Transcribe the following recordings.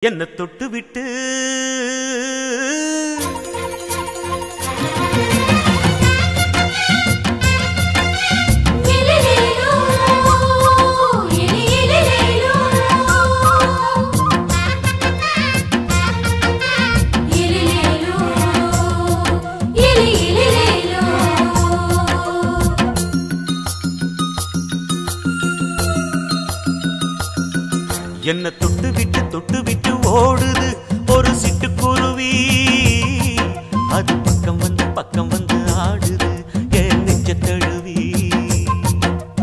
என்ன தொட்டு விட்டு என்ன தொட்டு விட்டு ஓடுது ஒரு சிட்டுக்குருவி அது பக்கம் வந்து ஆடுது என் நெஞ்ச தழுவி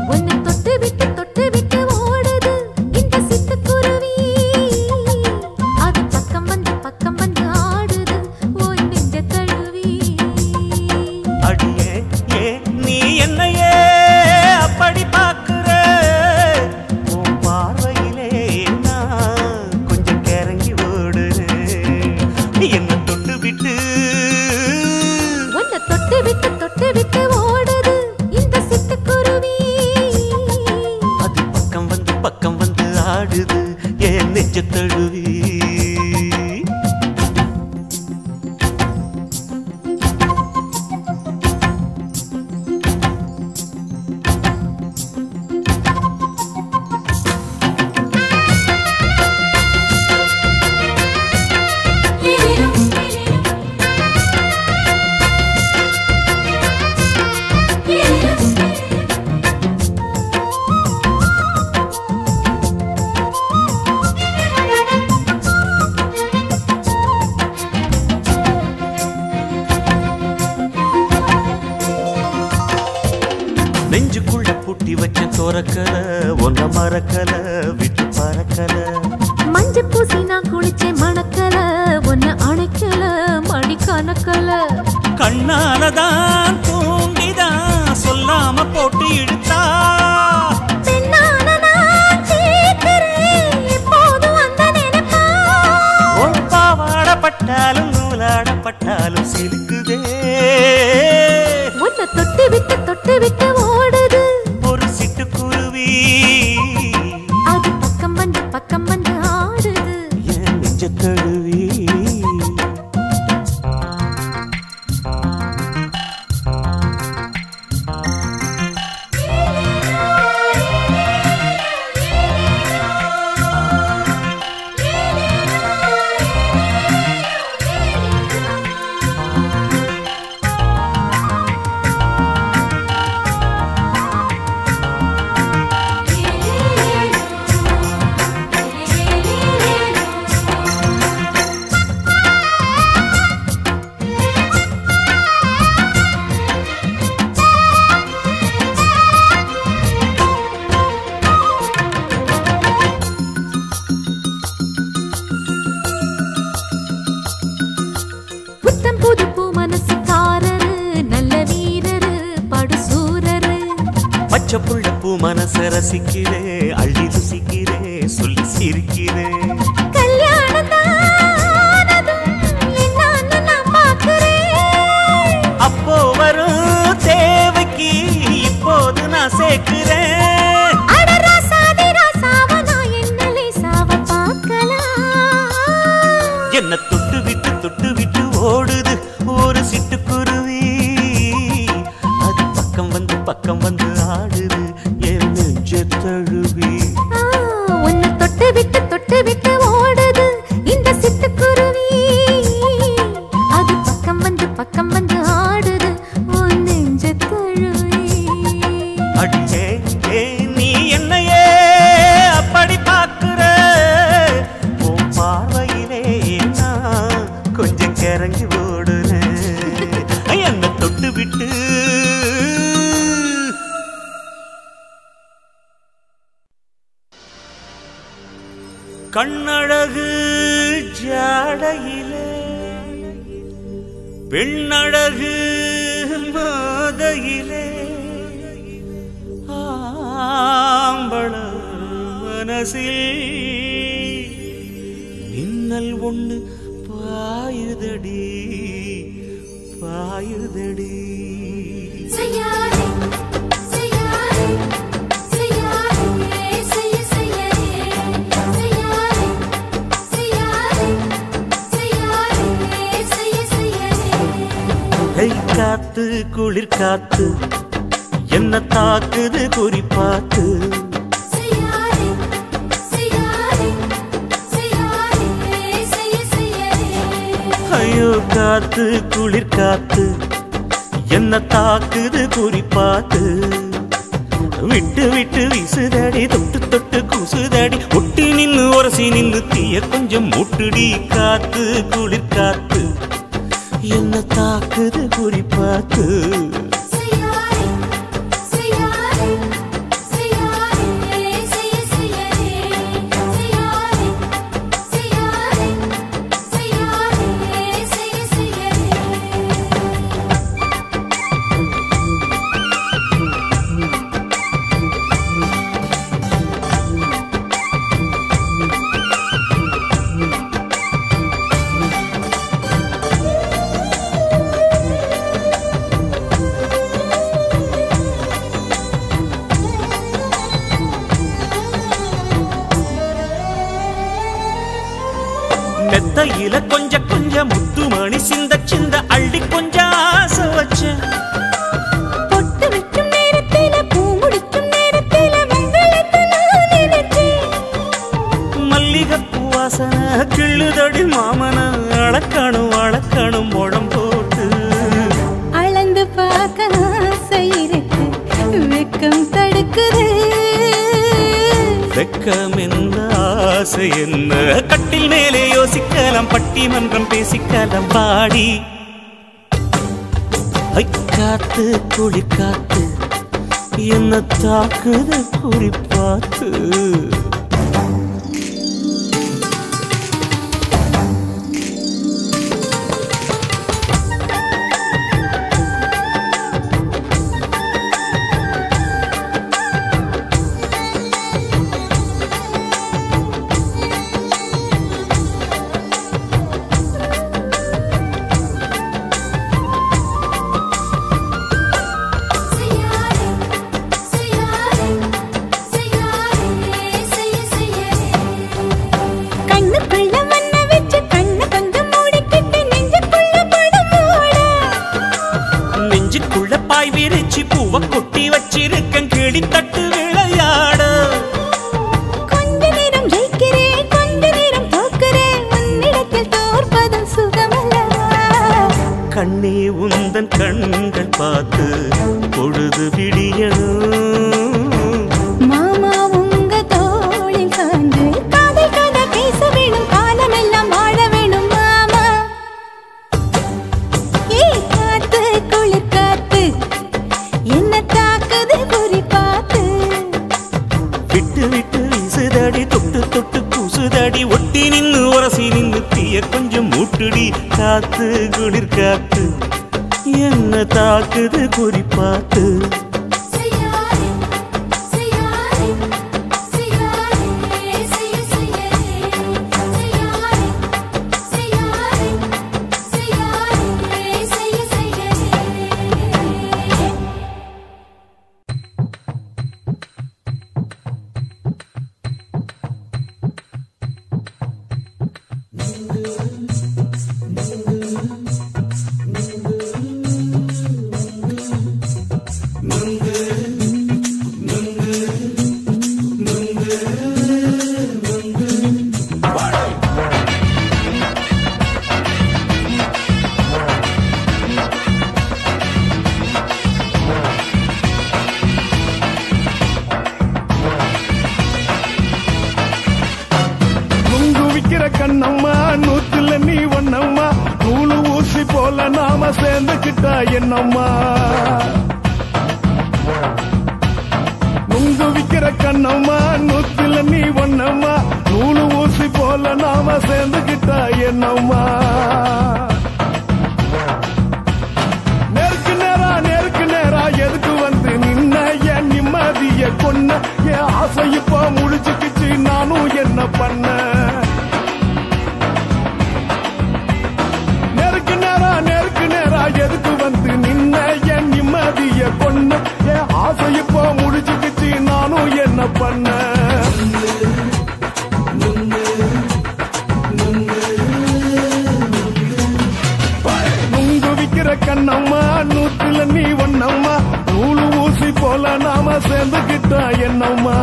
உன்னை தொட்டு விட்டு ஓடுது இந்த சிட்டுக்குருவி அது பக்கம் வந்து ஆடுது உன் நெஞ்ச தழுவி அடியே ஏ நீ என்னையே அப்படி பார்க்கிற உன் பார்வையிலே கொஞ்சம் கிறங்கி ஓடு என்ன தொட்டு விட்டு உன்னை தொட்டு விட்டு ஓடுது இந்த சிட்டுக்குருவி அது பக்கம் வந்து ஆடுது என் நெஞ்ச தழுவி நெஞ்சுக்குள்ள பூட்டி வச்ச தோரக்கல ஒன்ன மறக்கல விட்டு பறக்கல மஞ்ச பூசி நான் குளிச்சேன் மணக்கல ஒன்ன அணைக்கல மணி கணக்கல கண்ணாலதான் தூங்கிதான் சொல்லாம போட்டு இழுத்தா பெண்ணான நான் கேட்கிறேன் எப்போதும் அந்த நினைப்பா உன் பாவாடப்பட்டாலும் நூலாடப்பட்டாலும் சிலுக்குதே உன்னை தொட்டு விட்டு ஓடுது ஒரு சிட்டுக்குருவி அது பக்கம் வந்து ஆடுது என் நெஞ்ச தழுவி புத்தம் புது பூ மனசுக்காரரு நல்ல வீரரு படுசூரரு பச்சை புள்ள பூ மனச ரசிக்கிறே அள்ளி ருசிக்கிறே சொல்லி சிரிக்கிறே கல்யாணம் தானதும் என்னன்னு நான் பார்க்கிறேன் அப்போ வரும் தேவைக்கு இப்போது நான் சேர்க்கிறேன் அட ராசாதி ராசாவ நான் என்ன லேசாவ பார்க்கலாம் என்ன தொட்டு விட்டு ஓடுது ஒரு சிட்டுக்குருவி அது பக்கம் வந்து ஆடுது என் நெஞ்ச தழுவி உன்னை தொட்டு விட்டு ஓடுது இந்த சிட்டுக்குருவி அது பக்கம் வந்து ஆடுது உன் நெஞ்ச தழுவி அடியே ஏ நீ என்னையே அப்படி பார்க்கிற உன் பார்வையிலே நான் கொஞ்சம் கிறங்கி ஓடுறேன் என்ன தொட்டு விட்டு கண்ணழகு ஜாடையிலே பெண்ணழகு மாதையிலே ஆம்பள மனசில் மின்னல் ஒண்ணு பாயுதடி செய்யாதே செய்யாதே செய்யாதே செய்யாதே செய்யாதே காத்து குளிர் காத்து என்ன தாக்குது குறிப்பாத்து ஐயோ காத்து குளிர் காத்து என்ன தாக்குது குறிப்பாத்து விட்டு விட்டு வீசுதடி தொட்டு தொட்டு கூசுதடி ஒட்டி நின்னு உரசி நின்னு தீய கொஞ்சம் முட்டுடி காத்து குளிர் காத்து என்ன தாக்குது குறிப்பாத்து மெத்தையில கொஞ்ச கொஞ்ச முத்துமணி சிந்த சிந்த அள்ளி கொஞ்ச ஆசை வச்ச பொட்டு வைக்கும் நேரத்தில பூ முடிக்கும் நேரத்தில மங்களத்தை நான் நினைச்சேன் மல்லிகைப்பூ வாசனை கிள்ளுதடி மாமன அளக்கணும் அளக்கணும் முழம் போட்டு அளந்து பார்க்க ஆசை இருக்கு வெக்கம் தடுக்குது வெக்கம் என்ன ஆசை என்ன கட்டில் மேலே யோசிக்கலாம் பட்டிமன்றம் பேசிக்கலாம் பாடி காத்து குளிர் காத்து என்ன தாக்குது குறிப்பாத்து பாய் விரிச்சி பூவ கொட்டி வச்சிருக்கேன் கிளி தட்டு விளையாட கொஞ்ச நேரம் ஜெயிக்கிறேன் கொஞ்ச நேரம் தோக்கிறேன் உன்னிடத்தில் தோற்பதும் சுகமல்லவா கண்ணே உந்தன் கண்கள் பார்த்து பொழுது விடியணும் மாமா உங்க தோளில் சார்ந்து காதல் கதை பேச வேணும் காலமெல்லாம் வாழ வேணும் மாமா ஏ காத்து குளிர் காத்து என்ன தாக்குது குறிப்பாத்து விட்டு விட்டு வீசுதடி தொட்டு தொட்டு கூசுதடி ஒட்டி நின்னு உரசி நின்னு தீய கொஞ்சம் மூட்டுடி காத்து குளிர் காத்து என்ன தாக்குது குறிப்பாத்து கண்ணம்மா நூத்துல நீ ஒன்னம்மா நூலு ஊசி போல நாம சேர்ந்துக்கிட்டா என்னம்மா நுங்கு விக்கிற கண்ணம்மா நூத்துல நீ ஒன்னம்மா நூலு ஊசி போல நாம சேர்ந்துக்கிட்டா என்னம்மா நேருக்கு நேரா எதுக்கு வந்து நின்ன என் நிம்மதிய கொன்ன என் ஆசை இப்ப முடிச்சுக்கிச்சு நானும் என்ன பண்ண நேருக்கு நேரா எதுக்கு வந்து நின்ன என் நிம்மதிய கொன்ன என் ஆசை இப்போ முடிச்சுக்கிச்சு நானும் என்ன பண்ண நுங்கு விக்கிற கண்ணம்மா சேர்ந்துகிட்டா என்னம்மா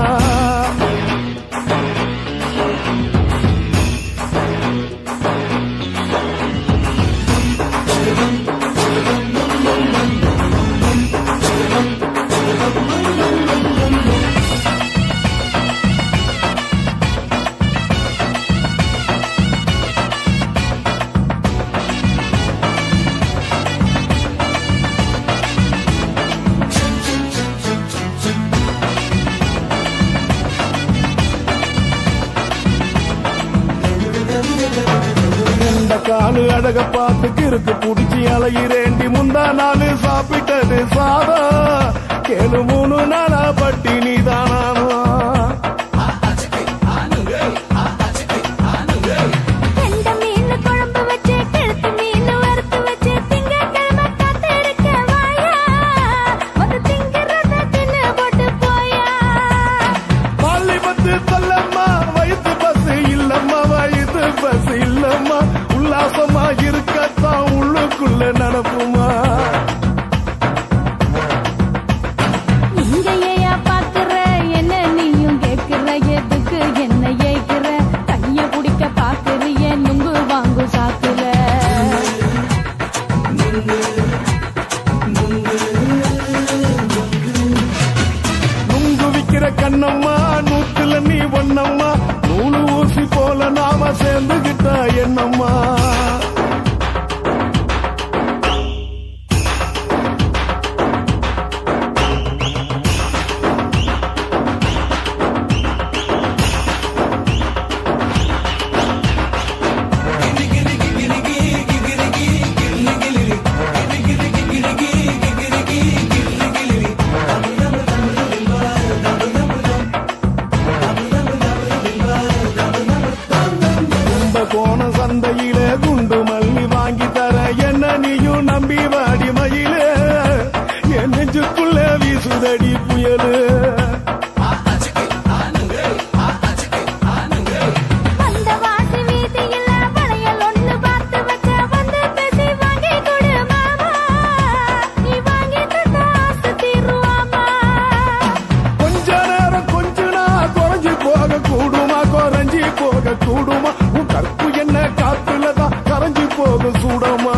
காலு அழக பார்த்துக்கு இருக்கு புடிச்சி அலையிறேண்டி முந்தா நாலு சாப்பிட்டது சாதா கேளு 3 நாளா பட்டினி தானானோ சொல்லம்மா வயிற்று பஸ் இல்லம்மா வயிற்று பஸ் இல்லம்மா உல்லாசமா இருக்கத்தான் உள்ளுக்குள்ள நடப்புமா இங்கேயா பாக்குற என்ன நீயும் கேக்குற எதுக்கு என்ன ஏக்குற கைய குடிக்க பாக்குறிய நுங்கு வாங்கு சாக்குற நுங்கு விக்கிற கண்ணம்மா நூத்துல நீ ஒன்னம்மா நூலு ஊசி போல நாம சேர்ந்துகிட்டா என்னம்மா சந்தையிலே குண்டு மல்லி வாங்கி தர என்ன நீயும் நம்பி வாடி மயிலே என் நெஞ்சுக்குள்ள வீசுதடி புயலு கொஞ்ச நேரம் கொஞ்ச நாள் குறைஞ்சி போக கூடுமா குறைஞ்சி போக கூடுமா உன் கற்பு என்ன காத்துலதான் கரைஞ்சி போக சூடமா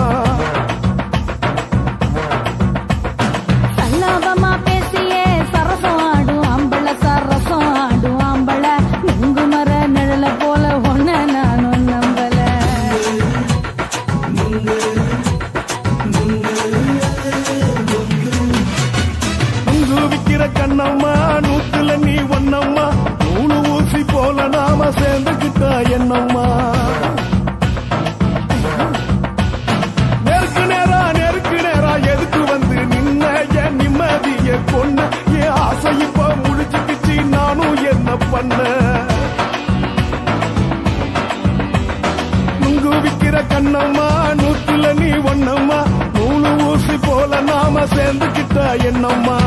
சல்லாபமா பேசியே சரசம் ஆடும் ஆம்பள சரசம் ஆடும் ஆம்பள நுங்கு மர நிழல போல ஒன்ன நானும் நம்பல நுங்கு விக்கிற கண்ணம்மா நூத்துல நீ ஒன்னம்மா நூலு ஊசி போல நாம சேர்ந்துகிட்டா என்னம்மா நெருக்கு நேரா எதுக்கு வந்து நின்ன என் நிம்மதிய கொன்ன என் ஆசை இப்ப முடிச்சுக்கிச்சு நானும் என்ன பண்ண நுங்கு விக்கிற கண்ணம்மா நூத்துல நீ ஒன்னம்மா நூலு ஊசி போல நாம சேர்ந்துகிட்டா என்னம்மா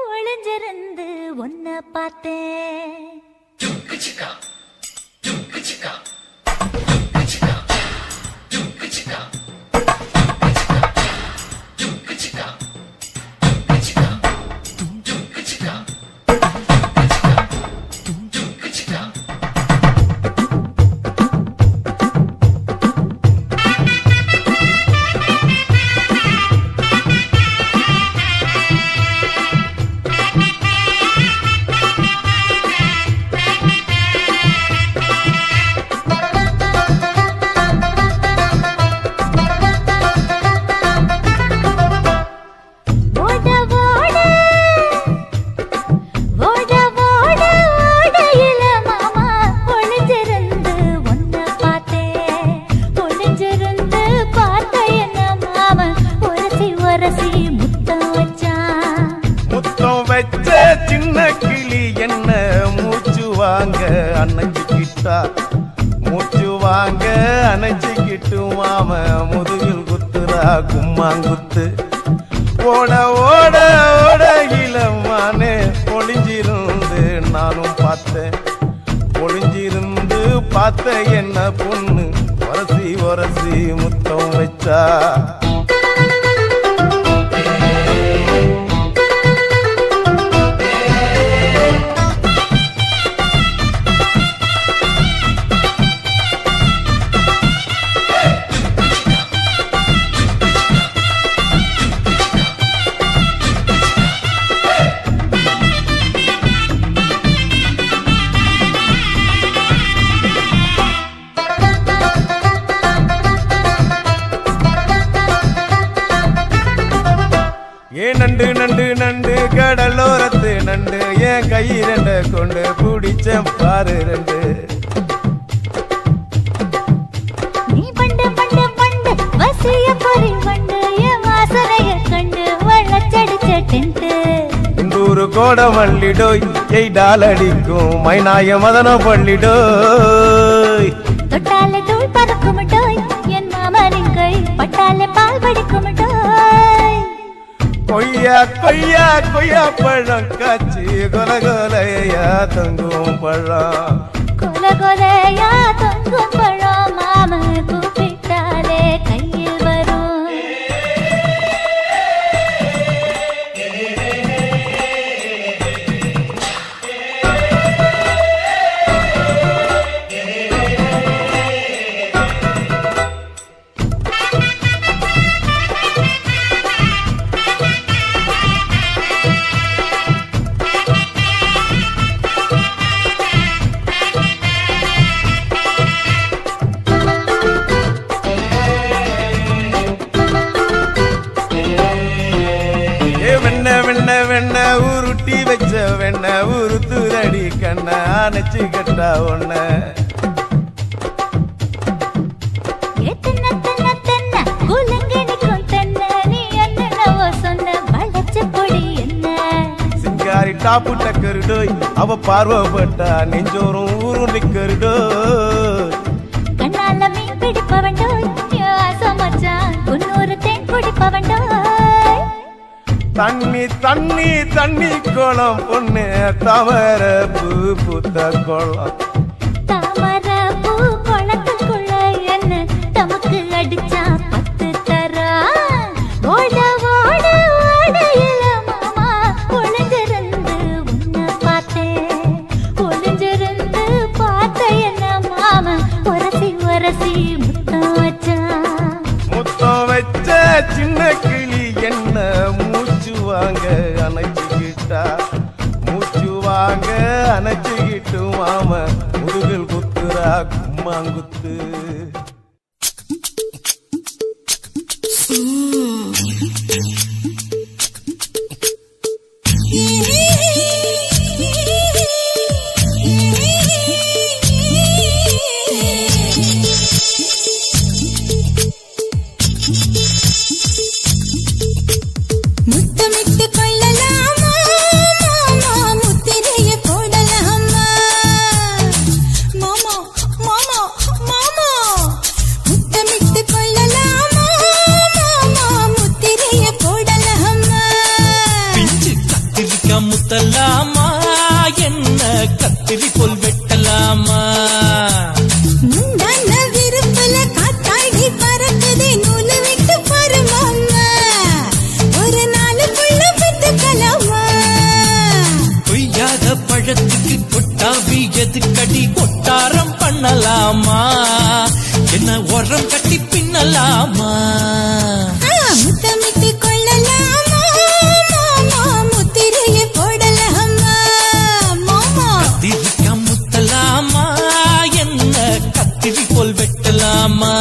ஒளிஞ்சிருந்து ஒன்ன பார்த்தேன் சின்ன கிளி என்ன மூச்சு வாங்க அணைஞ்சுக்கிட்டா மூச்சு வாங்க அணைஞ்சுக்கிட்டு மாம முதுகில் குத்துறா கும்மாங்குத்து ஓட ஓட ஓட இளமானே ஒளிஞ்சு பார்த்த என்ன பொண்ணு உரசி உரசி முத்தம் வச்சா நண்டு நண்டு நண்டு கடலோரத்து நண்டு என் கை ரெண்ட கொண்டு பிடிச்ச பாரு ரெண்டு நீ பண்டு பண்டு பண்டு வசிய பொறி வண்டு என் வாசனைய கண்டு வள்ளச்சடிச்ச டென்ட் இந்தூரு கோட மல்லிடோய் எய்டால் அடிக்கும் மைனாய மதன பள்ளிடோய் தொட்டாலே தூள் பறக்குமட்டோய் என் மாமனின் கை பட்டாலே பால் படிக்குமட்டோய் கொய்யா கொய்யா கொய்யா பழம் காய்ச்சி கொல கொலையா தங்கும் பழம் கொல கொலையா தங்கும் பழம் மாம கூப்பிட்டாலே கையில் வரும் வெண்ண உருட்டி வச்ச வெண்ண உருத்துரடி கண்ண அணைச்சு கட்டா ஒண்ண சிங்காரி டாப்பு டக்கருடோய் அவ பார்வப்பட்டா நெஞ்சோறும் ஊரும் நிக்கருடோய் கண்ணால மீன் பிடிப்பவண்டோய் ஆசமச்சான் குன்னூறு தேன் குடிப்பவண்டோய் தண்ணி தண்ணி தண்ணி கோலம் பொண்ணு தவற பூ பூத்த கோலம் தாமர பூ குளத்துக்குள்ள என்ன தமக்கு அடிச்சா 10 தரா ஓட ஓட ஓடையில மாமா ஒளிஞ்சிருந்து உன்னை பார்த்தேன் ஒளிஞ்சிருந்து பார்த்த என்ன மாமா உரசி உரசி முத்தம் வச்சா முத்தம் வச்ச சின்ன கிளி என்ன மூச்சு வாங்க அணைச்சுக்கிட்டா மூச்சு வாங்க அணைச்சுக்கிட்டு மாம முதுகில் குத்துரா கும்மாங்குத்து முத்தமிட்டு கொள்ளலாமா மாமா முத்திரைய போடலாமா மாமா மாமா மாமா முத்தமிட்டு கொள்ளலாமா மாமா முத்திரைய போடலாமா பிஞ்சு கத்திரிக்கா முத்தலாமா என்ன கத்திரி போல் வெட்டலாமா முந்தான விருப்பல காத்தாடி பறக்குதே நூலு விட்டு பாரு மாமா ஒரு நாளுக்குள்ள பெத்துக்கலாமா கொய்யாத பழத்துக்கு கொட்டாவி எதுக்கடி கொட்டாரம் பண்ணலாமா என்ன உரம் கட்டி பின்னலாமா முத்தமிட்டு கொள்ளலாமா மாமா முத்திரைய போடலாமா மாமா கத்திரிக்கா முத்தலாமா என்ன கத்திரி போல் வெட்டலாமா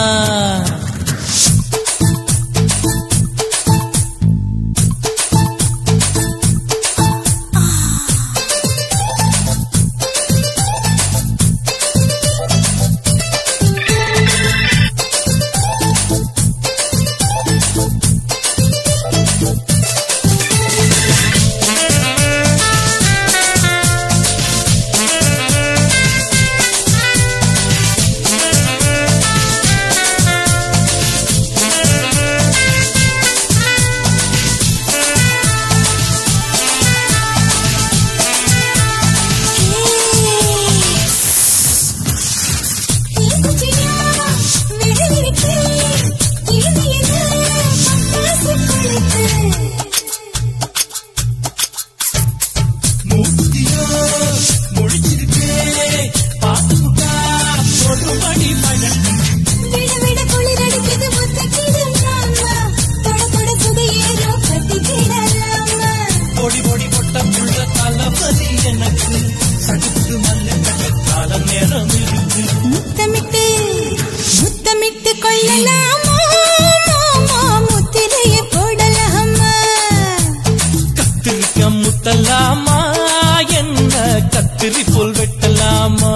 கொள்ளலாமா மாமா முத்திரைய போடலாமா கத்திரிக்க முத்தலாமா என்ன கத்திரி போல் வெட்டலாமா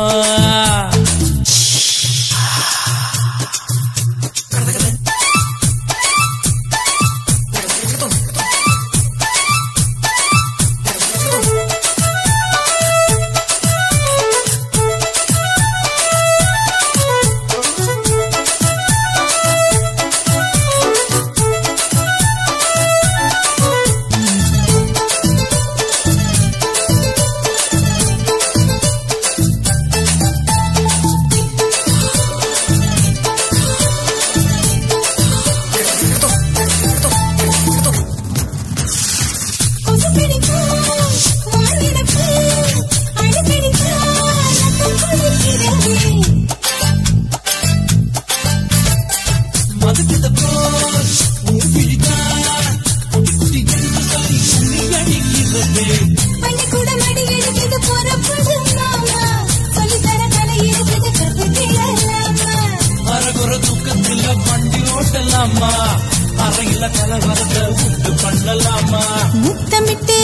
அறையில கலவரத்தை உண்டு பண்ணலாமா முத்தமிட்டு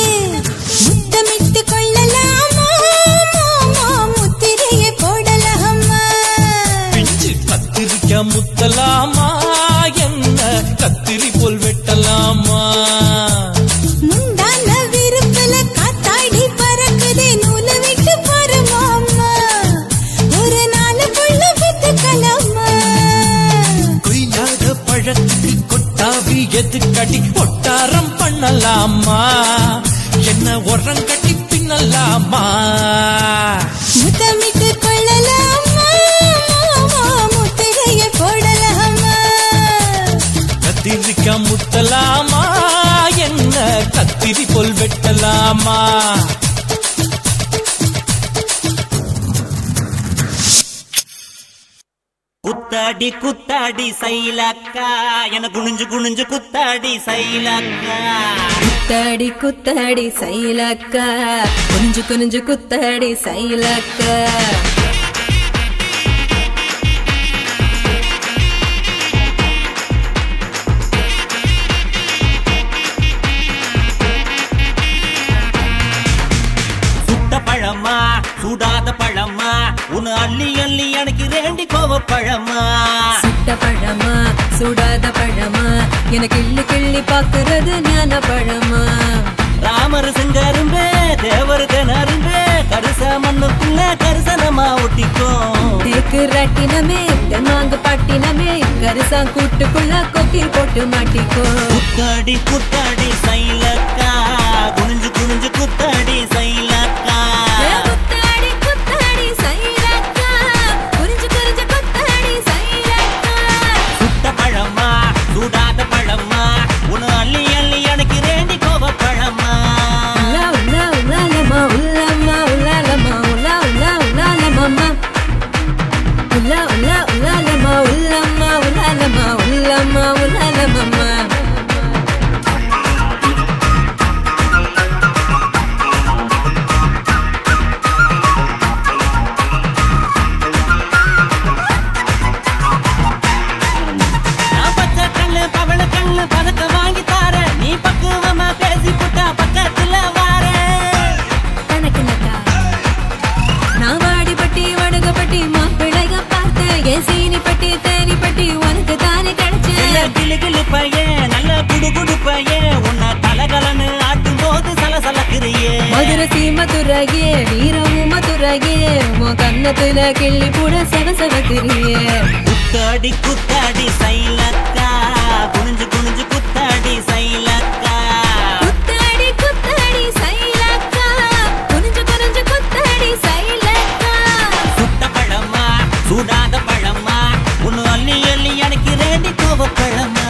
முத்தமிட்டு கொள்ளலாமா மாமா முத்திரைய போடலாமா பிஞ்சு கத்திரிக்க முத்தலாமா என்ன கத்திரி போல் வெட்டலாமா முந்தான விருப்பல காத்தாடி பறக்குதே நூலை விட்டு பாரு மாமா ஒரு நாள் புள்ள வித்துக்கலாமா கொய்யாத பழத்துக்கு கொட்டாவி எதுக்கடி ஒட்டாரம் பண்ணலாமா என்ன உரம் கட்டி பின்னலாமா முத்தமிட்டு கொள்ளலாமா மாமா முத்திரைய போடலாமா கத்திரிக்க முத்தலாமா என்ன கத்திரி போல் வெட்டலாமா குத்தாடி குத்தாடி சைலக்கா என குனிஞ்சு குனிஞ்சு குத்தாடி சைலக்கா குத்தாடி குத்தாடி சைலக்கா குனிஞ்சு குனிஞ்சு குத்தாடி சைலக்கா சுட்ட பழமா சுடாத பழமா உன்னு அள்ளி அள்ளி எனக்கு ரெண்டி கோவ பழமா சுட்ட பழமா சுடாத பழமா எனக்கு கிள்ளி கிள்ளி பாக்குறது ஞான பழமா ராமர் செஞ்சாரும்பே தேவர் தினரும்பே கரிச மண்ணுக்குள்ள கரிசனமா ஒட்டிக்கும் தேக்கு ராட்டினமே தென்மாங்கு பாட்டினமே கரிசாங் கூட்டுக்குள்ள கொக்கி போட்டு மாட்டிக்கோ குத்தாடி குத்தாடி சைலக்கா குனிஞ்சு குனிஞ்சு குத்தாடி சைலக்கா குத்தாடி குத்தாடி சைலக்கா குனிஞ்சு குனிஞ்சு குத்தாடி சைலக்கா சுட்ட பழமா சுடாத பழமா உன்னு அள்ளி அள்ளி எனக்கு ரெண்டி கோவ பழமா உலா உலா உலாலமா உலாமா உலாலமா உலா உலா உலாலமா உலா உலா உலாலமா உலாமா உலாலமா உலாமா உலாலமா நான் பச்சை கல்லு பவள கல்லு பதக்க வாங்கி தார நீ பக்குவமா பேசி புட்டா பக்கத்துல வார கணக்குனக்கா நான் வாடிப்பட்டி வடுகப்பட்டி மாப்பிள்ளைக பார்த்தேன் என் சீனிப்பட்டி தேனிப்பட்டி உனக்கு தானே கிடைச்சேன் கிளு கிளு பையன் நல்ல குடு குடு பையன் உன்னை கலகலன்னு ஆட்டும் போது சலசலக்குறியே மதுரை சீமதுரையே வீரமும் மதுரையே உன் கண்ணத்துல கிள்ளி கூட சலசலக்கிறியே குத்தாடி குத்தாடி சைலக்கா குனிஞ்சு குனிஞ்சு குத்தாடி சைலக்கா குத்தாடி குத்தாடி சைலக்கா குனிஞ்சு குனிஞ்சு குத்தாடி சைலக்கா சுட்ட பழமா சுடாத பழமா உன்னு அள்ளி அள்ளி எனக்கு ரெண்டி கோவ பழமா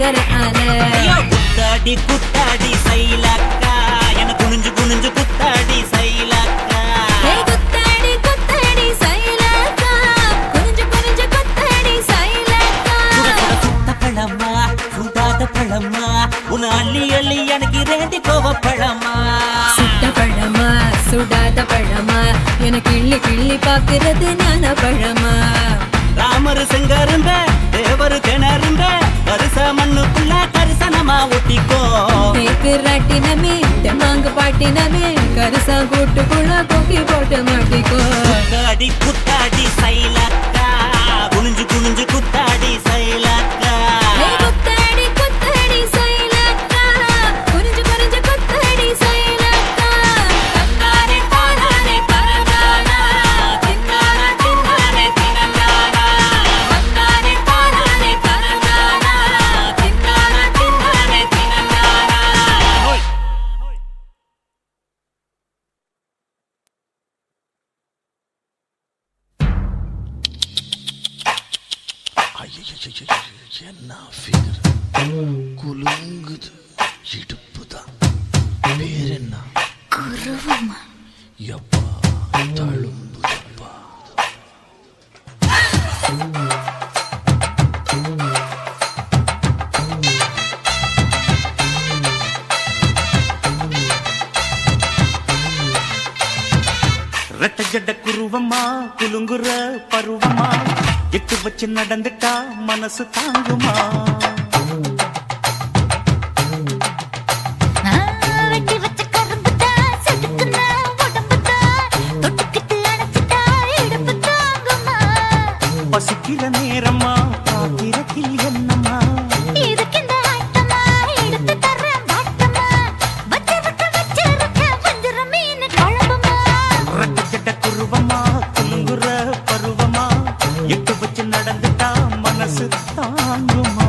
சக்கர ஆன குத்தாடி குத்தாடி சைலக்கா என குனிஞ்சு குனிஞ்சு குத்தாடி சைலக்கா குத்தாடி குத்தாடி சைலக்கா குனிஞ்சு குனிஞ்சு குத்தாடி சைலக்கா சுத்த பழமா சுடாத பழமா உன் அள்ளி அள்ளி எனக்கு ரெண்டு கோவ பழமா சுட்ட பழமா சுடாத பழமா எனக்கு கிள்ளி கிள்ளி பாக்குறது ஞான பழமா ராமர் செங்கருந்த தேவர் திணறுந்த கரிச மண்ணுக்குள்ள கரிசனமா ஒட்டிக்கோ ராட்டினமே தெம்மாங்கு பாட்டினமே கரிசா கூட்டுக்குள்ள கொக்கி போட்டு மாட்டிக்கோ குத்தாடி குத்தாடி சைலக்கா குனிஞ்சு குனிஞ்சு குத்தாடி சைலக்கா குத்தாடி குத்தாடி சைலக்கா குனிஞ்சு குனிஞ்சு குத்தாடி சைலக்கா தந்தானே தானானே பரதானா தின்னானா தின்னானே தினந்தானா தந்தானே தானானே பரதானா தின்னானா தின்னானே தினந்தானா என்ன ஃபிகர் குலுங்குது இடுப்புதான் பேர் என்ன குருவமா எப்பா தழும்புதப்பா ரெட்ட ஜட குருவமா குலுங்குற பருவமா எட்டு வச்சு நடந்துட்டா மனசு தாங்குமா வெட்டி வச்ச கரும்புதா செதுக்குன உடம்புதா தொட்டுக்கிட்டு அணைச்சிட்டா இடுப்பு தாங்குமா பசிக்கிற நேரமா பாத்திரத்தில் என்னம்மா இதுக்கு இந்த ஆட்டமா எடுத்து தர்றேன் வாட்டமா வச்சிருக்க வஞ்சிர மீன் குழம்புமா ரெட்ட ஜட குருவமா குலுங்குற பருவமா எட்டு வச்சு நடந்துட்டா மனசு தாங்குமா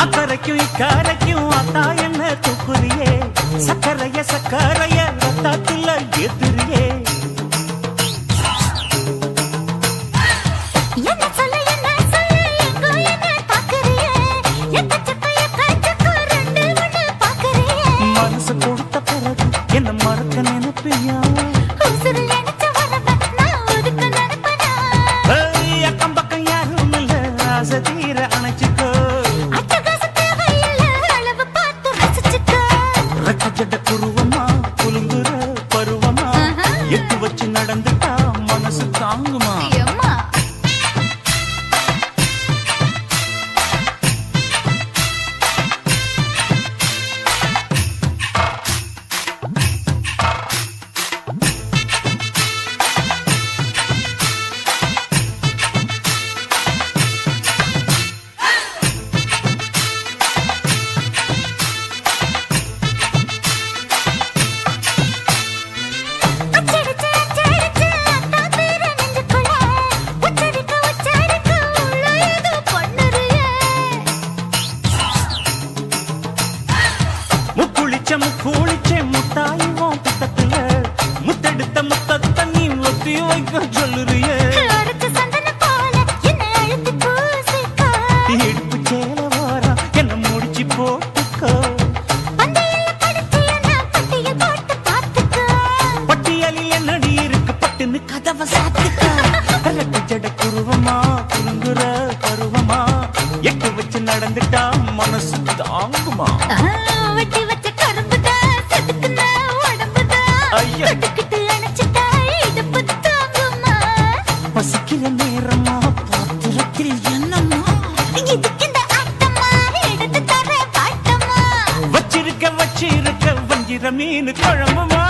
அக்கறைக்கும் இக்கரைக்கும் அத்தா என்ன தூக்குறியே சக்கரைய ரத்தாத்துல ஏத்துறியே என்ன சொல்ல எங்கோ என்ன பாக்குறியே எக்கச்சக்கைய காய்ச்சக்கு ரெண்டு ஒண்ணு பாக்குறியே மனசு கொடுத்த பிறகு என்ன மறக்க நினைப்பியா உசுறு நினைச்ச வரவ நான் ஒதுக்க நினைப்பனா அக்கம் பக்கம் யாரும் இல்ல ஆசை தீர அணைச்சிக்கோ அட்டகாச தேவையில்ல அளவு பார்த்து ரசிச்சுக்க ரெட்ட ஜட குருவமா குலுங்குற பருவமா எட்டு வச்சு நடந்துட்டா மனசு தாங்குமா அம்மா அச்சடிச்சு அச்சடிச்சு அத்தா பேர நெஞ்சுக்குள்ள உச்சரிக்க உள்ள ஏதோ பண்ணுறியே முக்குளிச்ச முட்டாய் புத்தத்துல முத்தெடுத்த முத்தத்தை நீ ஒத்தி வைக்க சொல்லுறியே அரைச்ச சந்தனம் போல என்னை அழுத்தி பூசிக்கோ இடுப்பு சேல வாரா என்ன முடிச்சு போட்டுக்கோ பந்தையில படுத்து என்ன பட்டியல் போட்டு பார்த்துக்கோ பட்டியலில் என்னடி இருக்கு பட்டுன்னு கதவை சாத்துக்கோ ரெட்ட ஜட குருவமா குலுங்குற பருவமா எட்டு வச்சு நடந்துட்டா மனசு தாங்குமா வெட்டி வச்ச கரும்புதா செதுக்குன உடம்புதா ஐயா. தொட்டுக்கிட்டு அணைச்சிட்டா இடுப்பு தாங்குமா பசிக்கிற நேரமா பாத்திரத்தில் என்னம்மா இதுக்கு இந்த ஆட்டமா எடுத்து தர பாட்டமா வச்சிருக்க வஞ்சிர மீன் குழம்புமா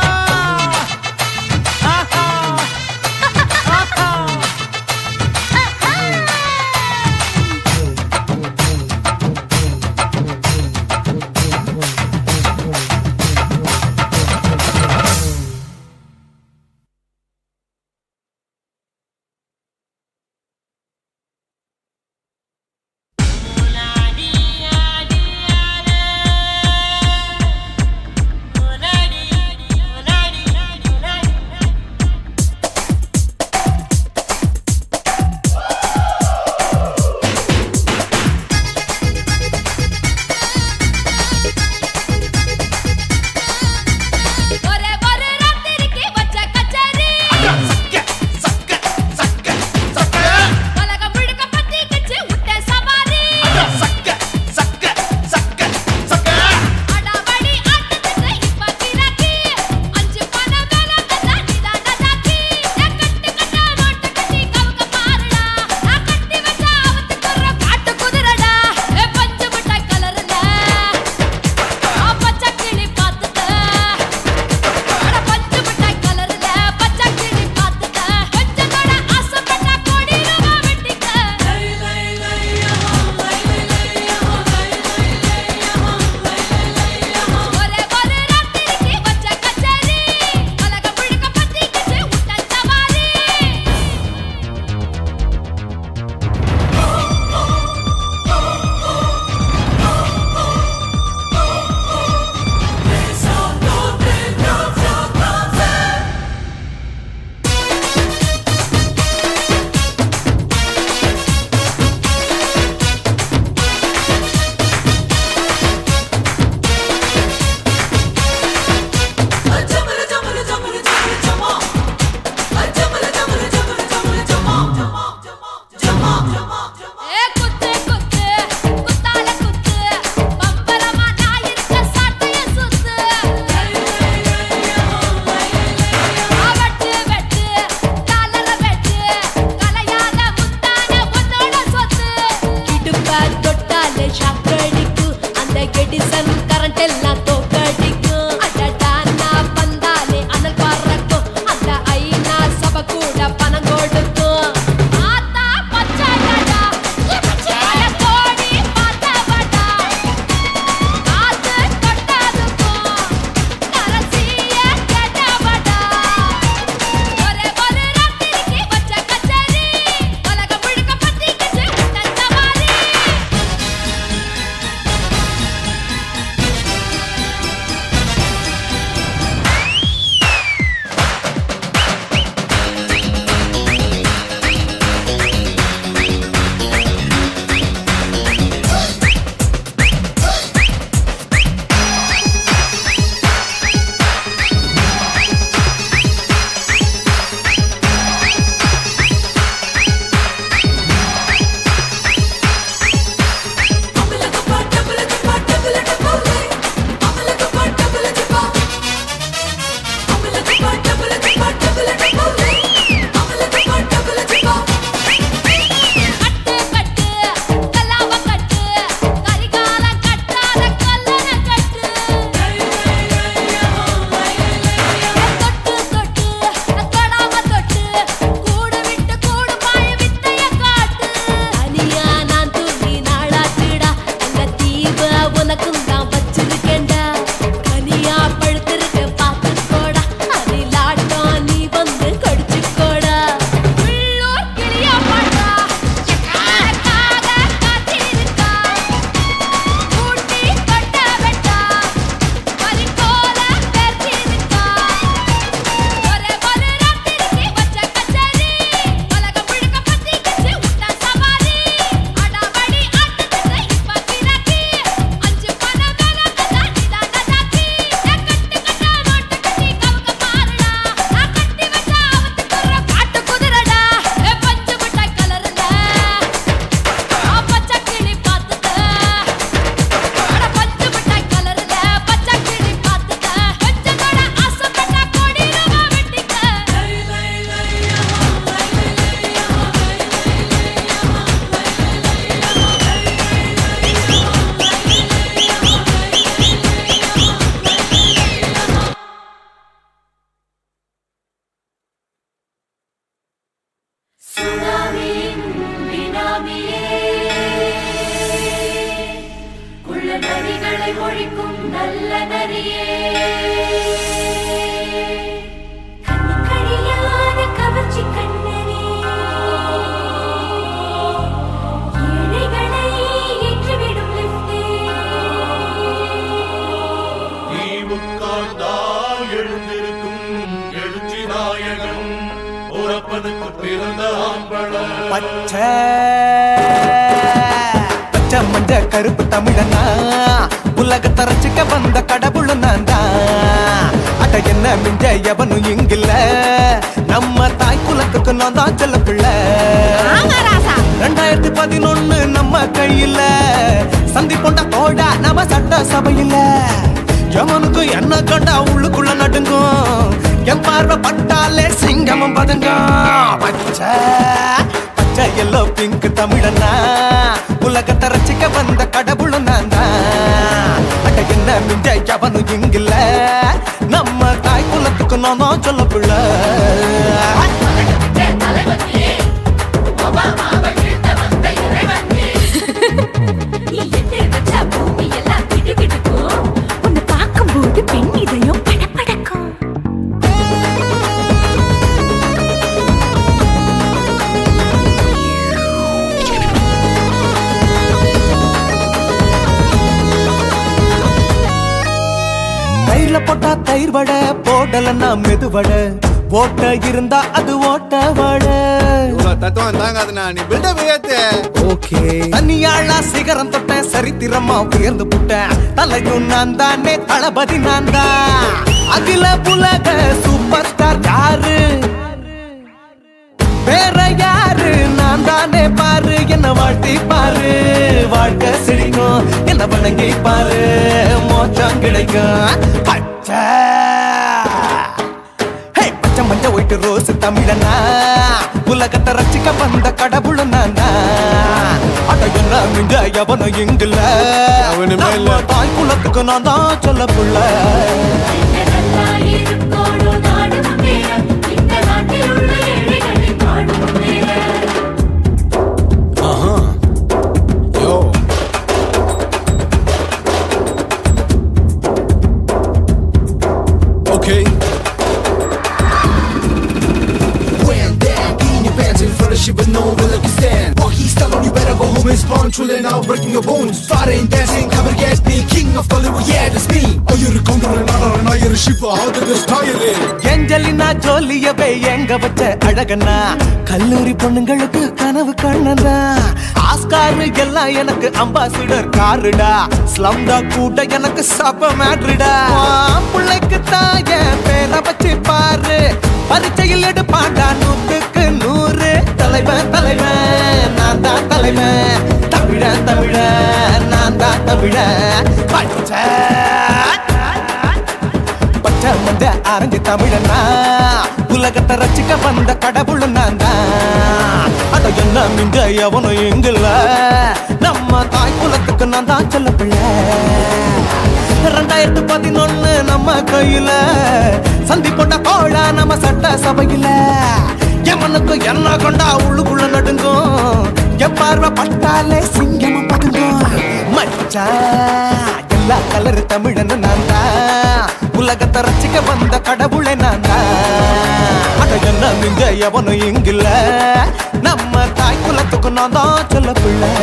நரிகளை ஒழிக்கும் நல்ல நரியே கண்ணிக்கழியாத கவர்ச்சி கண்ணனே ஏழைகளை ஏற்றிவிடும் லிப்டே நீ உட்கார்ந்தால் எழுந்திருக்கும் எழுச்சி நாயகன் உறப்பதுக்கு பிறந்த ஆம்பள பச்சை பச்சை மஞ்ச கருப்பு தமிழனா உலகத்தை ரசிக்க வந்த கடவுள் நான் தான் அட என்ன மிஞ்ச எவனும் இங்கில்ல நம்ம தாய் குலத்துக்கு நான் தான் செல்ல பிள்ளை 2011 நம்ம கையில சந்தி கொண்ட தோடா நம்ம சட்ட சபையில எவனுக்கு என்ன கண்டா உள்ளுக்குள்ள நடுங்கும் என் பார்வை பட்டாலே சிங்கமும் பதுங்கும் பச்சை பச்சை எல்லோ பிங்க் தமிழனா உலகத்தை ரசிக்க வந்த கடவுள் நான் தான் அட என்ன மிஞ்ச எவனும் இங்கில்ல நம்ம தாய் குலத்துக்கு நான் தான் சொல்ல பிள்ளை உன்னை பார்க்கும்போது பெண் இதயம் படபடக்கும் தயிர்ல போட்டா தயிர் வடை போடலன்னா மெது வடை ஓட்ட இருந்தா அது ஓட்ட வடை தத்துவம் தாங்காதுண்ணா நீ பில்டப் ஏத்து ஓகே தனியாளா சிகரம் தொட்ட சரித்திரமா உயர்ந்து புட்டேன் தலையும் நான் தானே தளபதி நான் தான் அகில உலக சூப்பர் ஸ்டார் யாரு வேற யாரு நான் தானே பாரு என்ன வாழ்த்தி பாரு வாழ்க்கை சிரிக்கும் என்ன வணங்கி பாரு மோச்சம் கிடைக்கும் பச்சை பச்சை மஞ்ச ஒயிட்டு ரோஸ் தமிழனா உலகத்தை ரசிக்க வந்த கடவுள் நான் அட என்ன மிஞ்ச எவனும் இங்கில்ல நம்ம தாய் குலத்துக்கு நான் தான் சொல்ல புள்ள Okay. When that in your pants in front of shit with no will you stand. Walk he's telling you better go home and spawn. Chilling out, breaking your bones. Fighting, dancing, cover gas, me king of Hollywood, yeah, that's me. Oh, you're a counter and not you're a shipper. How did this tire in? Angelina ஜோலியவே எங்க வச்ச அழகனா கல்லூரி பொண்ணுங்களுக்கு கனவு கண்ணனா Oscar எல்லாம் எனக்கு ambassador காருடா ஸ்லம்டா கூட எனக்கு சப்ப மேட்ருடா பிள்ளைக்கு தாய பேரை வச்சு பாரு பரீட்சையில் எடுப்பாண்டா 100க்கு 100 தலைவன் தலைவன் நான் தான் தலைவன் தமிழன் தமிழன் நான் தான் தமிழன் பச்சை பச்சை மஞ்ச ஆரஞ்சு தமிழனா உலகத்தை ரசிக்க வந்த கடவுள் நான் தான் அட என்ன மிஞ்ச எவனும் எங்கில்ல நம்ம தாய் குலத்துக்கு நான் தான் சொல்ல பிள்ளை 2011 நம்ம கையில சந்தி கொண்ட கோழா நம்ம சட்ட சபையில எவனுக்கு என்ன கொண்டா உள்ளுக்குள்ள நடுங்கும் என் பார்வை பட்டாலே சிங்கமும் பதுங்கும் மச்சா எல்லா கலர் தமிழன் நான் தான் உலகத்தை ரசிக்க வந்த கடவுளை நான் தான் அட என்ன மிஞ்ச எவனும் இங்கில்ல நம்ம தாய் குலத்துக்கு நான் தான் சொல்ல பிள்ளை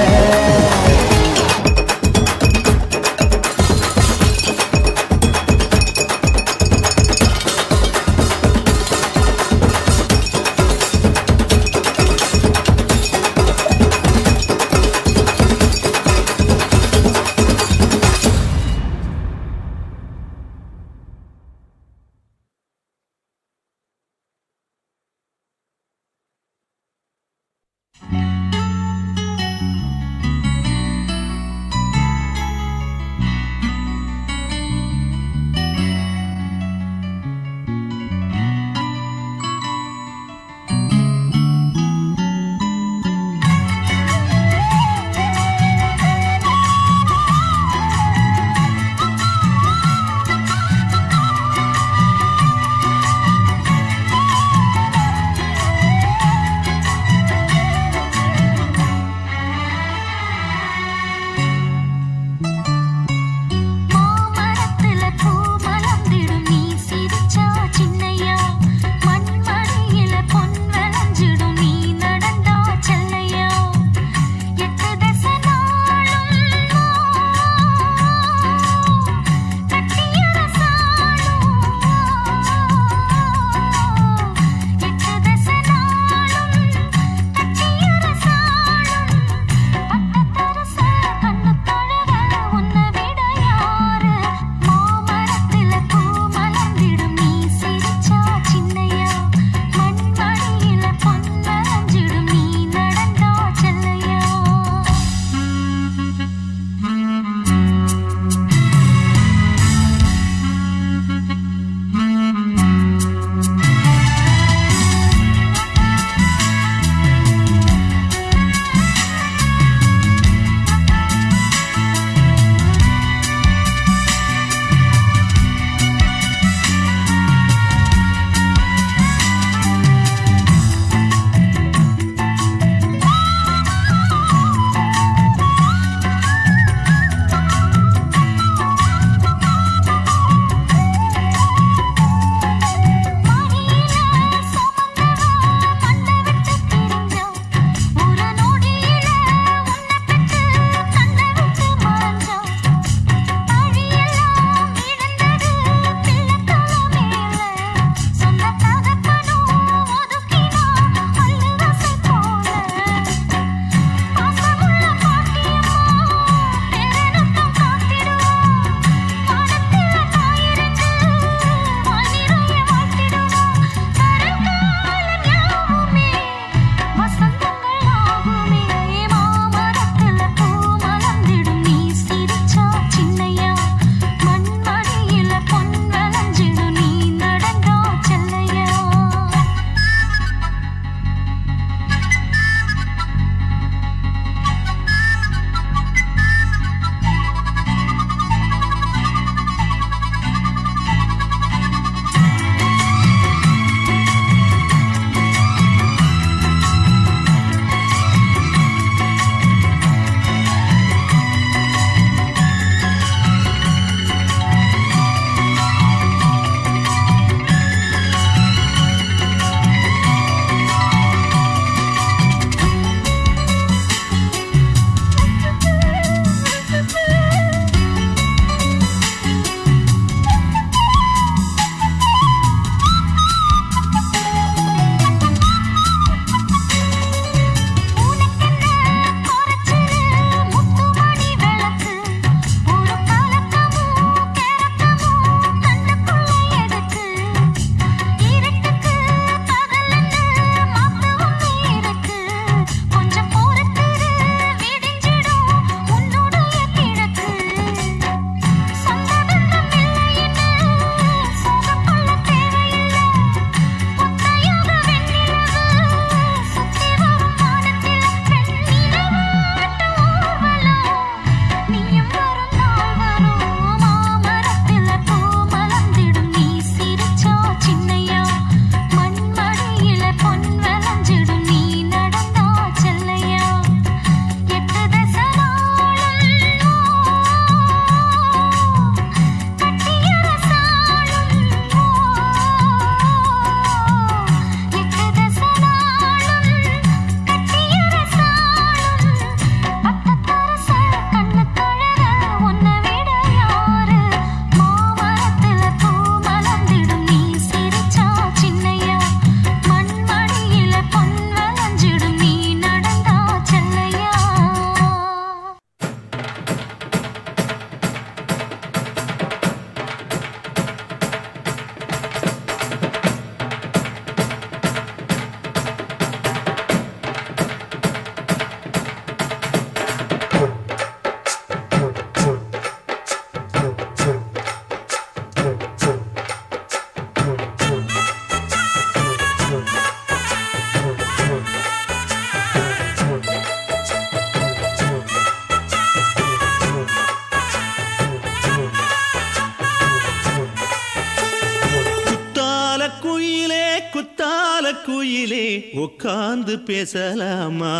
உட்கார்ந்து பேசலாமா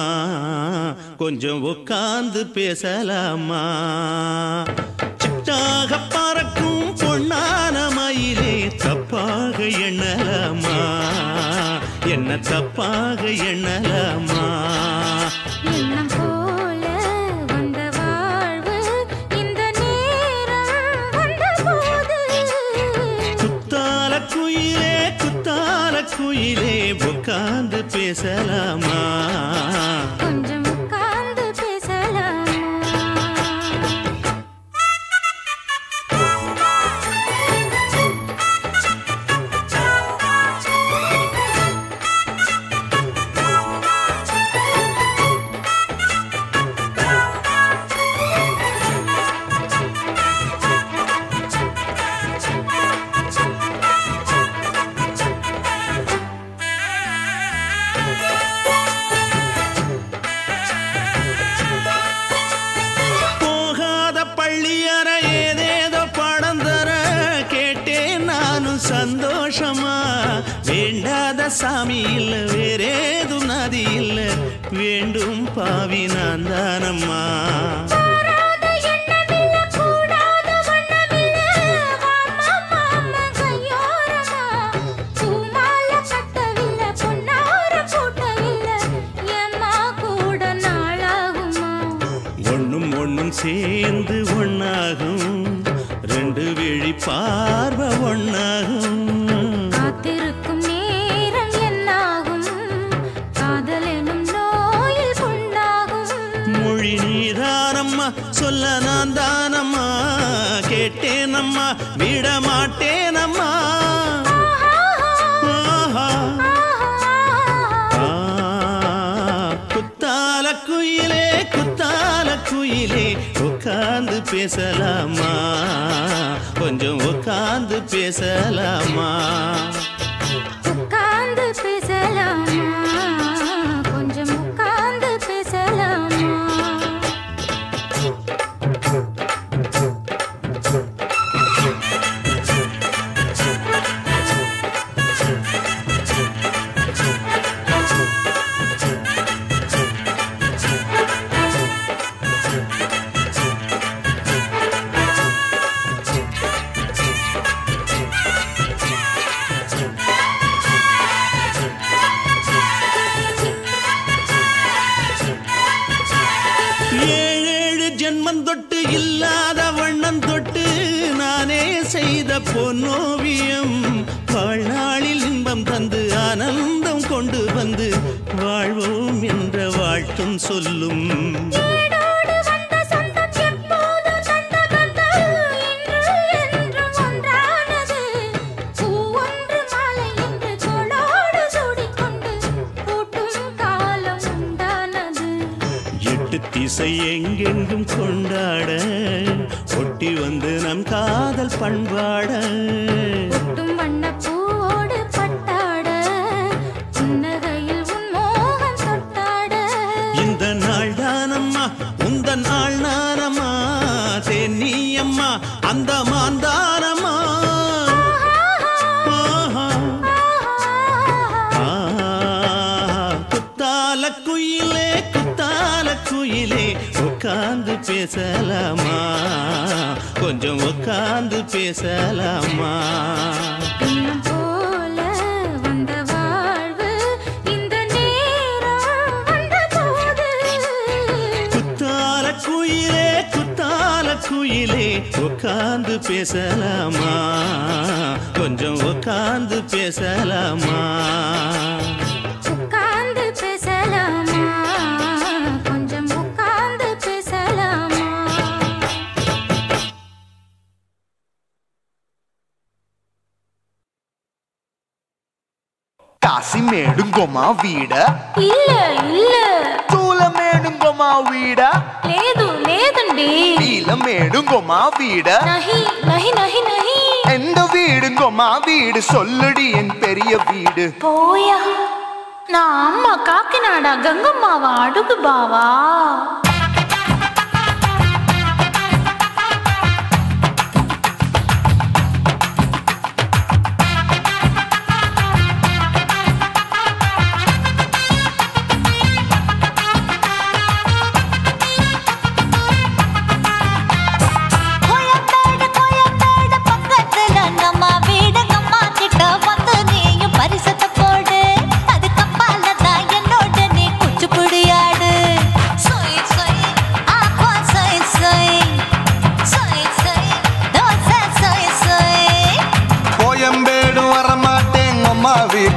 கொஞ்சம் உட்கார்ந்து பேசலாமா சிட்டாக பறக்கும் பொன்னான மயிலே தப்பாக எண்ணலாமா என்ன தப்பாக எண்ணலாமா எண்ணம் போல வந்த வாழ்வு இந்த நேரம் வந்தபோது குத்தால குயிலே உட்கார்ந்து பேசலாமா கொஞ்சம் உட்கார்ந்து பேசலாமா சந்தோஷமா வேண்டாத சாமி இல்ல வேறேதும் நதி இல்ல வேண்டும் பாவி நான் தானம்மா ஒண்ணும் ஒண்ணும் சேர்ந்து ஒண்ணாகும் ரெண்டு விழி பார்வை ஒண்ணாகும் காத்திருக்கும் நேரம் என்னாகும் காதல் எனும் நோயில் கொண்டாகும் மொழி நீதானம்மா சொல்ல நான் தானம்மா கேட்டேனம்மா விட மாட்டேனம்மா குத்தால குயிலே உட்கார்ந்து பேசலாமா கொஞ்சம் உட்கார்ந்து பேசலாமா உட்கார்ந்து பேசலாமா கொஞ்சம் உட்கார்ந்து பேசலாமா இல்லாத வண்ணம் தொட்டு நானே செய்த பொன்னோவியம் வாழ்நாளில் இன்பம் தந்து ஆனந்தம் கொண்டு வந்து வாழ்வோம் என்ற வாழ்த்தும் சொல்லும் திசை எங்கெங்கும் கொண்டாட ஒட்டி வந்து நம் காதல் பண்பாட ஒட்டும் வண்ணப்பூவோடு பட்டாட புன்னகையில் உன் மோகம் தொட்டாட இந்த நாள் தானம்மா உந்த நாள் நானம்மா தென்னியம்மா அந்த மாந்தானம்மா குயிலே உட்கார்ந்து பேசலாமா கொஞ்சம் உட்கார்ந்து பேசலாமா இன்னும் போல வந்த வாழ்வு இந்த நேரம் வந்தபோது குத்தால குயிலே உட்கார்ந்து பேசலாமா கொஞ்சம் உட்கார்ந்து பேசலாமா உட்கார்ந்து பேசலாமா கொஞ்சம் உட்கார்ந்து பேசலாமா காசி மேடுங்கோமா வீட இல்ல இல்ல తూల మేడుంగోమా వీడ లేదు లేదండి నీల మేడుంగోమా వీడ నహి నహి నహి నహి எந்த வீடுங்கோமா வீடு சொல்லுடி என் பெரிய வீடு போயா நான் அம்மா காக்கிநாடா கங்கம்மாவா அடுகு பாவா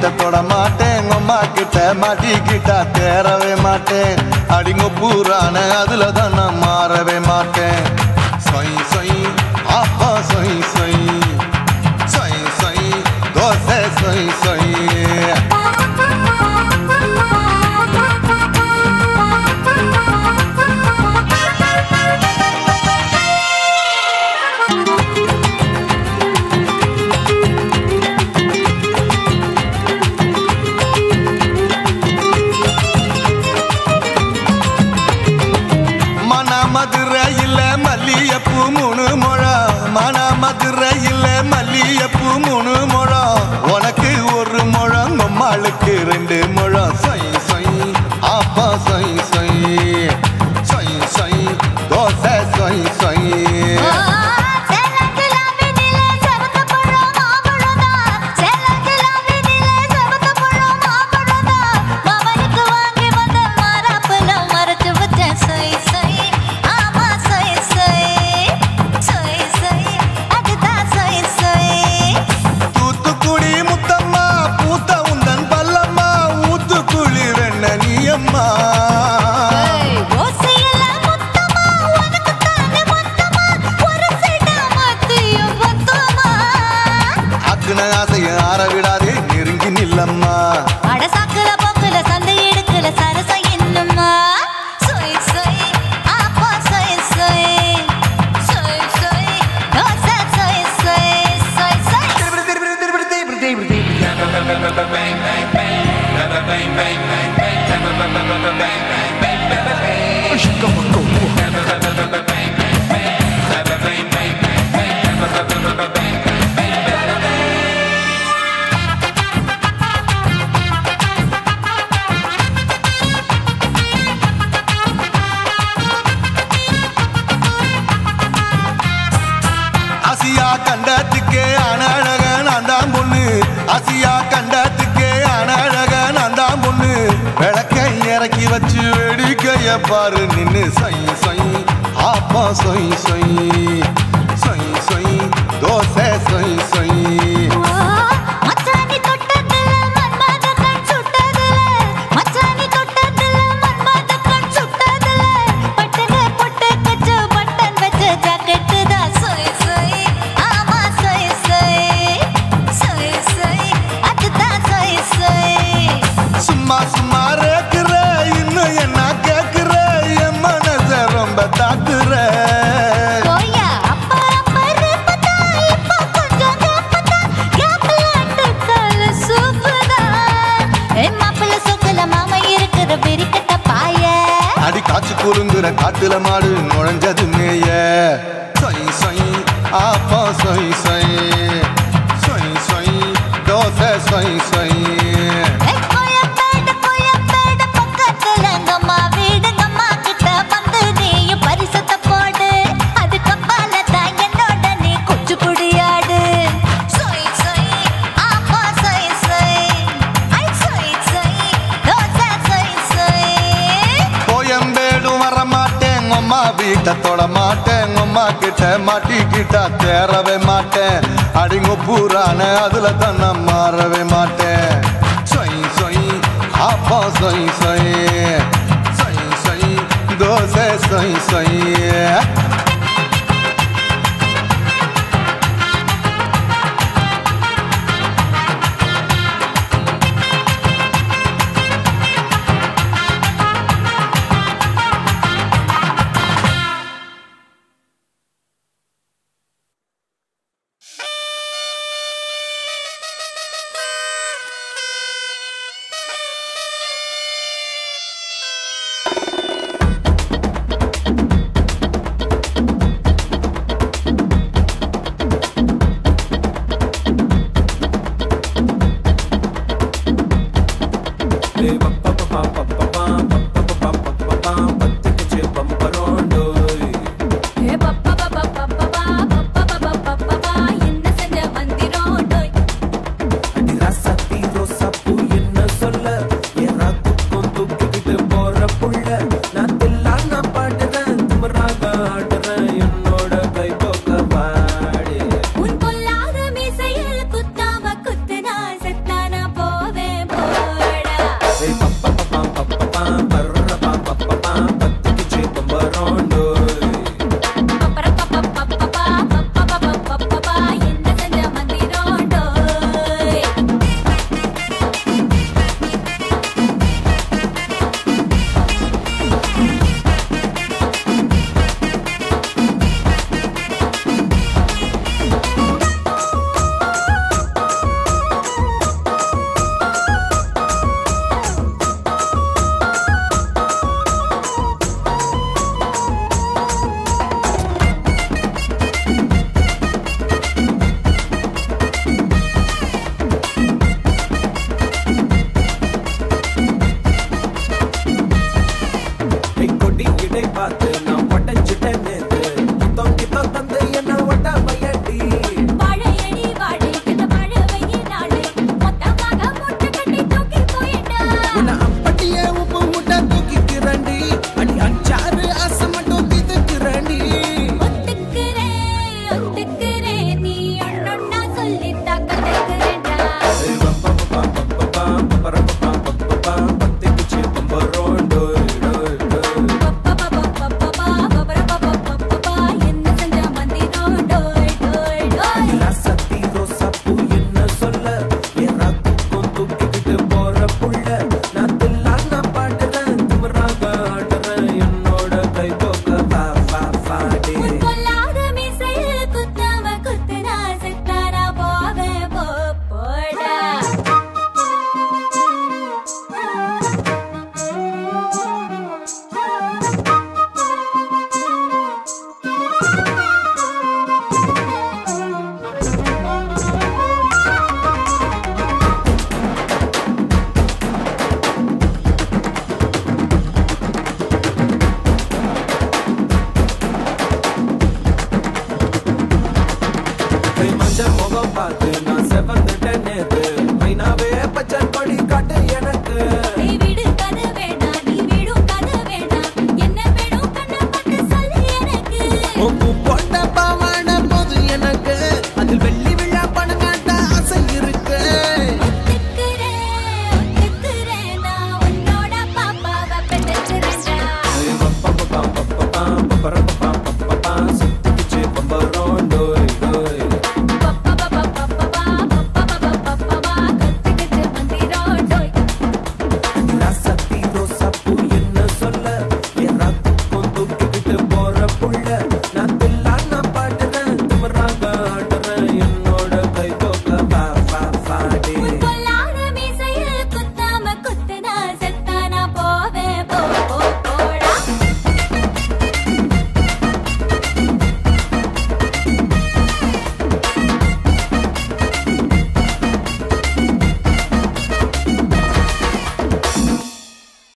வீட்டை தொட மாட்டேன் அம்மா கிட்ட மாட்டிக்கிட்டா தேரவே மாட்டேன் அடிங்க பூரான அதுல தான் நான் மாறவே மாட்டேன் சொய் சொய் அப்பா சொய் சொய் சொய் சொய் தோசை சொய் சொய் மதுரையில் மல்லியப்பூ 3 முழம் மன மதுரையில் மல்லியப்பூ 3 முழம் உனக்கு 1 முழம் அம்மாளுக்கு 2 முழம் சொய் சொய் அப்பா சொய் சொய் சொய் சொய் தோசை சொய் சொய் ஆரவிடாதே நெருங்கி நில்லம்மா அட சாக்குல போக்குல சந்தை எடுக்கல சரச என்னம்மா சொய் சொய் அப்பா சொய் சொய் சொய் சொய் தோசை சொய் சொய் சொய் சொய் ஆசியா கண்டத்துக்கே அனழக நான் தான் பொண்ணு ஆசியா கண்டத்துக்கே அனழக நான் தான் பொண்ணு விளக்கை இறக்கி வச்சு வேடிக்கைய பாரு நின்னு சொய் சொய் ஆப்பா சொய் சொய் சொய் சொய் தோசை சொய் சொய் மச்சானி தொட்டதுல மன்மத கண் சுட்டதுல மச்சானி தொட்டதுல மன்மத கண் சுட்டதுல பட்டன பொட்டு கச்சு பட்டன் வச்ச ஜாக்கெட் தான் சொய் சொய் ஆமா சொய் சொய் சொய் சொய் அதுதான் சொய் சொய் சும்மா சும்மா ரேக்குற இன்னும் என்ன கேக்குற என் மனச ரொம்ப தாக்குற கோயா அப்பா அப்பா ரப்பதா இப்ப கொஞ்சம் கேப்பதா கேப்பலாண்டு கால சூப்பரா என் மாப்பிள்ள சொக்கல மாமா இருக்கிற பெரிக்கட்ட பாய அடி காய்ச்சி குறுங்குற காட்டுல மாடு நுழைஞ்சது மேய சொய் சொய் ஆப்பா சொய் சொய் சொய் சொய் தோசை சொய் சொய் கோயம்பேடு பக்கத்துல எங்கம்மா வீடு அம்மா கிட்ட வந்து நீயும் பரிசத்தை போடு அதுக்கப்பால தான் என்னோட நீ குச்சி புடியாடு சொய் சொய் ஆப்பா சொய் சொய் ஐ சொய் சொய் தோசை சொய் சொய் கோயம்பேடும் வர மாட்டேன் அம்மா வீட்டை தொட மாட்டேன் அம்மா கிட்ட மாட்டிக்கிட்டா தேரவே மாட்டேன் அடிங்க பூரான அதுல தான் நான் மாறவே மாட்டேன் சொய் சொய் ஆப்பா சொய் சொய் சொய் சொய் தோசை சொய் சொய்